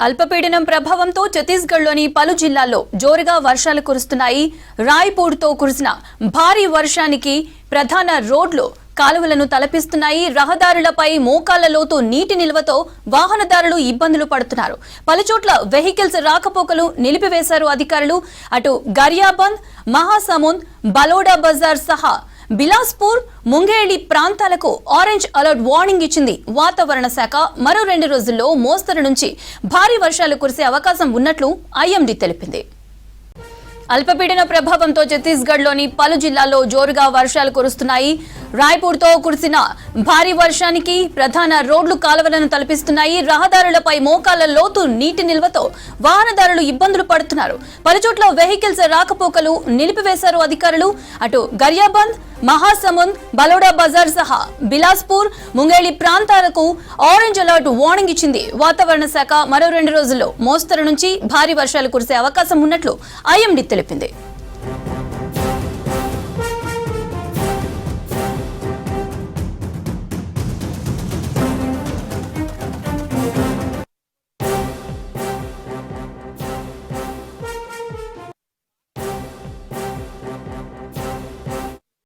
అల్పపీడనం ప్రభావంతో ఛత్తీస్గఢ్లోని పలు జిల్లాల్లో జోరుగా వర్షాలు కురుస్తున్నాయి. రాయ్పూర్తో కురిసిన భారీ వర్షానికి ప్రధాన రోడ్లు కాలువలను తలపిస్తున్నాయి. రహదారులపై మోకాళ్ల లోతు నీటి నిల్వతో వాహనదారులు ఇబ్బందులు పడుతున్నారు. పలుచోట్ల వెహికల్స్ రాకపోకలు నిలిపివేశారు అధికారులు. అటు గరియాబంద్, మహాసముంద్, బలోడా బజార్ సహా బిలాస్పూర్, ముంగేలి ప్రాంతాలకు ఆరెంజ్ అలర్ట్ వార్నింగ్ ఇచ్చింది వాతావరణ శాఖ. మరో 2 రోజుల్లో మోస్తరు నుంచి భారీ వర్షాలు కురిసే అవకాశం ఉన్నట్లు ఐఎండీ తెలిపింది. అల్పపీడన ప్రభావంతో ఛత్తీస్గఢ్లోని పలు జిల్లాల్లో జోరుగా వర్షాలు కురుస్తున్నాయి. రాయ్పూర్తో కురిసిన భారీ వర్షానికి ప్రధాన రోడ్లు కాలువలను తలపిస్తున్నాయి. రహదారులపై మోకాళ్ల లోతు నీటి నిల్వతో వాహనదారులు ఇబ్బందులు పడుతున్నారు. పలుచోట్ల వెహికల్స్ రాకపోకలు నిలిపివేశారు అధికారులు. అటు గరియాబంద్, మహాసముంద్, బలోడా బజార్ సహా బిలాస్పూర్, ముంగేలి ప్రాంతాలకు ఆరెంజ్ అలర్ట్ వార్నింగ్ ఇచ్చింది వాతావరణ శాఖ. మరో 2 రోజుల్లో మోస్తరు నుంచి భారీ వర్షాలు కురిసే అవకాశం ఉన్నట్లు ఐఎండీ తెలిపింది.